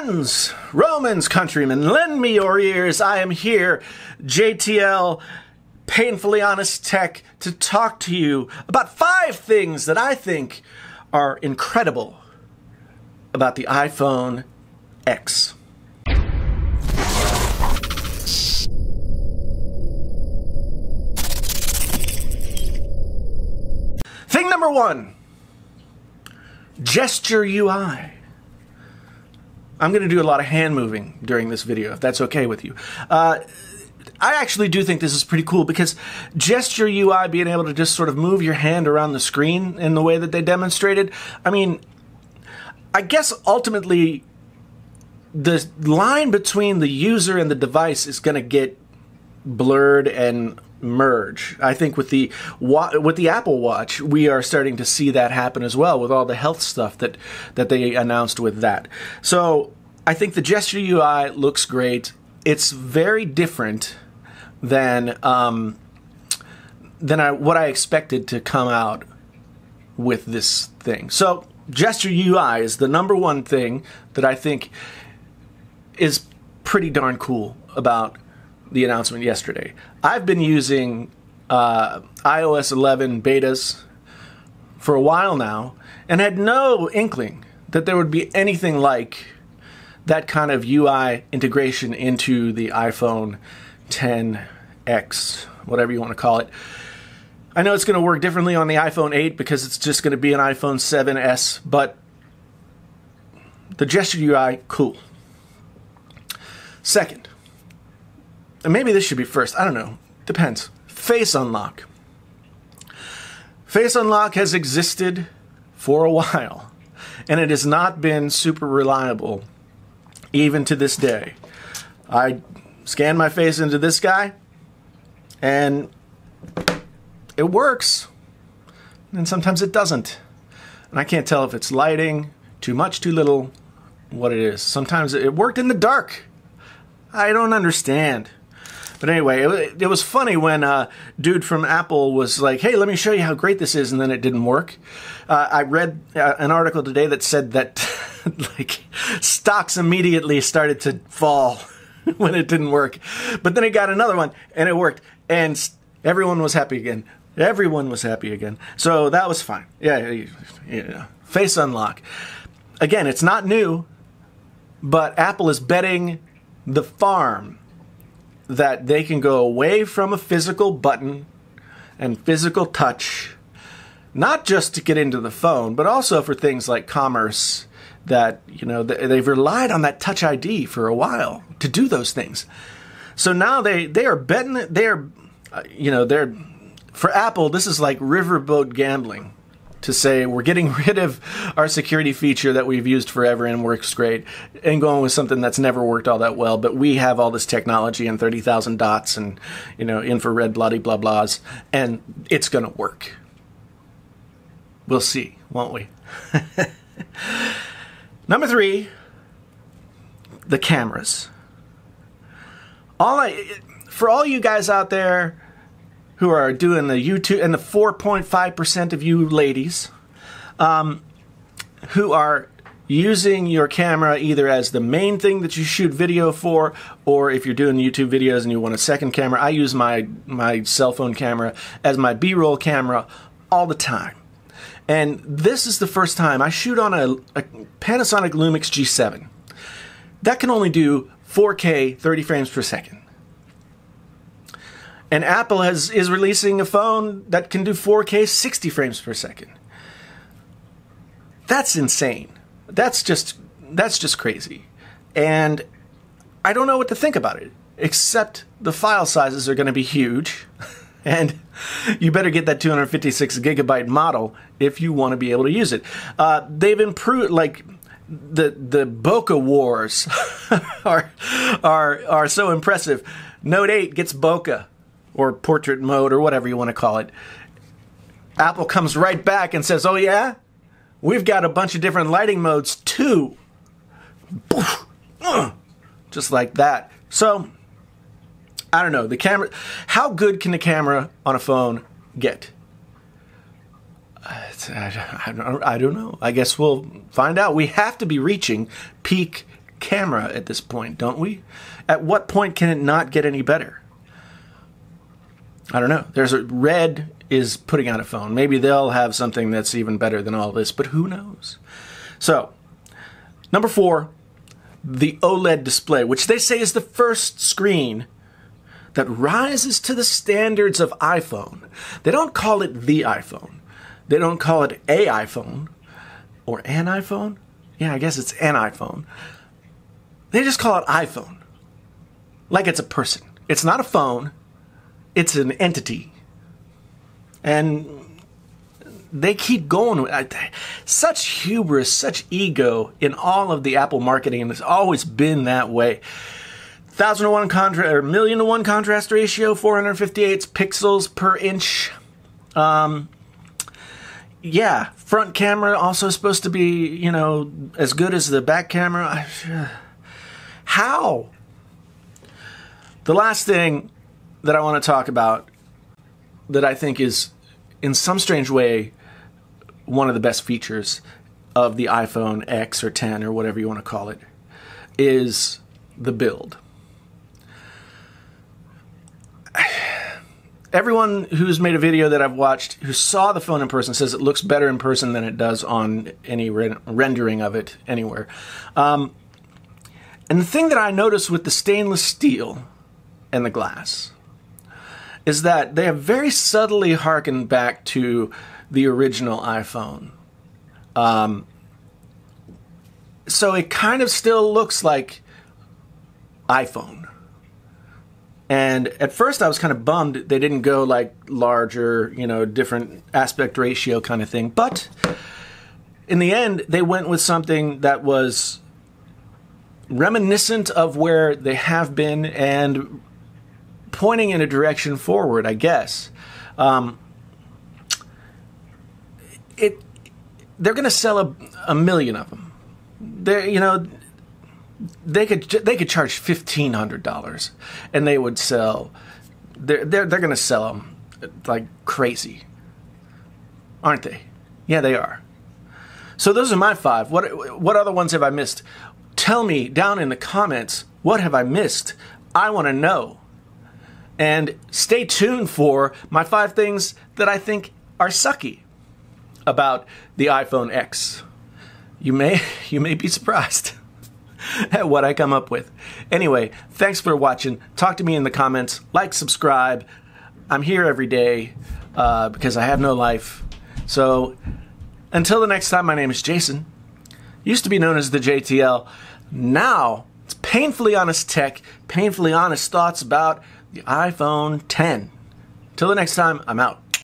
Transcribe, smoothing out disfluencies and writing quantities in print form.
Friends, Romans, countrymen, lend me your ears. I am here, JTL, Painfully Honest Tech, to talk to you about 5 things that I think are incredible about the iPhone X. Thing number 1, gesture UI. I'm going to do a lot of hand moving during this video, if that's okay with you. I actually do think this is pretty cool because gesture UI, being able to just sort of move your hand around the screen in the way that they demonstrated, I mean, I guess ultimately the line between the user and the device is going to get blurred and merge. I think with the Apple Watch, we are starting to see that happen as well with all the health stuff that they announced with that. So I think the gesture UI looks great. It's very different than what I expected to come out with this thing. So gesture UI is the number 1 thing that I think is pretty darn cool about the announcement yesterday. I've been using iOS 11 betas for a while now and had no inkling that there would be anything like that kind of UI integration into the iPhone XS, whatever you want to call it. I know it's going to work differently on the iPhone 8 because it's just going to be an iPhone 7S, but the gesture UI, cool. Second, and maybe this should be first, I don't know, depends. Face unlock. Face unlock has existed for a while, and it has not been super reliable, even to this day. I scan my face into this guy, and it works, and sometimes it doesn't. And I can't tell if it's lighting, too much, too little, what it is. Sometimes it worked in the dark. I don't understand. But anyway, it was funny when a dude from Apple was like, hey, let me show you how great this is, and then it didn't work. I read an article today that said that like stocks immediately started to fall when it didn't work. But then it got another one, and it worked, and everyone was happy again. Everyone was happy again. So that was fine. Yeah. Face unlock. Again, it's not new, but Apple is betting the farm that they can go away from a physical button and physical touch, not just to get into the phone, but also for things like commerce that, you know, they've relied on that Touch ID for a while to do those things. So now they are betting, they're for Apple, this is like riverboat gambling to say we're getting rid of our security feature that we've used forever and works great and going with something that's never worked all that well, but we have all this technology and 30,000 dots and, you know, infrared bloody blah blahs, and it's going to work. We'll see, won't we? Number 3, the cameras. For all you guys out there who are doing the YouTube, and the 4.5% of you ladies who are using your camera either as the main thing that you shoot video for, or if you're doing YouTube videos and you want a second camera. I use my cell phone camera as my B-roll camera all the time. And this is the first time I shoot on a Panasonic Lumix G7. That can only do 4K 30 frames per second. And Apple is releasing a phone that can do 4K 60 frames per second. That's insane. That's just crazy. And I don't know what to think about it, except the file sizes are going to be huge. And you better get that 256 gigabyte model if you want to be able to use it. They've improved, like, the bokeh wars are so impressive. Note 8 gets bokeh, or portrait mode, or whatever you want to call it. Apple comes right back and says, oh yeah? We've got a bunch of different lighting modes too. Just like that. So, I don't know. The camera, how good can the camera on a phone get? I don't know. I guess we'll find out. We have to be reaching peak camera at this point, don't we? At what point can it not get any better? I don't know. Red is putting out a phone. Maybe they'll have something that's even better than all this, but who knows? So, number 4, the OLED display, which they say is the first screen that rises to the standards of iPhone. They don't call it the iPhone. They don't call it a iPhone or an iPhone. Yeah, I guess it's an iPhone. They just call it iPhone. Like it's a person. It's not a phone. It's an entity. And they keep going with such hubris, such ego in all of the Apple marketing, and it's always been that way. 1,000:1 contrast or 1,000,000:1 contrast ratio, 458 pixels per inch. Yeah, front camera also supposed to be, you know, as good as the back camera. How? The last thing that I want to talk about that I think is, in some strange way, one of the best features of the iPhone X or 10 or whatever you want to call it, is the build. Everyone who's made a video that I've watched who saw the phone in person says it looks better in person than it does on any rendering of it anywhere. And the thing that I noticed with the stainless steel and the glass is that they have very subtly harkened back to the original iPhone. So it kind of still looks like iPhone. And at first I was kind of bummed they didn't go like larger, you know, different aspect ratio kind of thing. But in the end, they went with something that was reminiscent of where they have been and pointing in a direction forward, I guess. They're going to sell a million of them. You know, they could charge $1,500, and they would sell. They're going to sell them like crazy, aren't they? Yeah, they are. So those are my 5. What other ones have I missed? Tell me down in the comments, what have I missed? I want to know. And stay tuned for my 5 things that I think are sucky about the iPhone X. You may be surprised at what I come up with. Anyway, thanks for watching. Talk to me in the comments. Like, subscribe. I'm here every day because I have no life. So until the next time, my name is Jason. Used to be known as the JTL. Now it's Painfully Honest Tech, painfully honest thoughts about the iPhone 10. Till the next time, I'm out.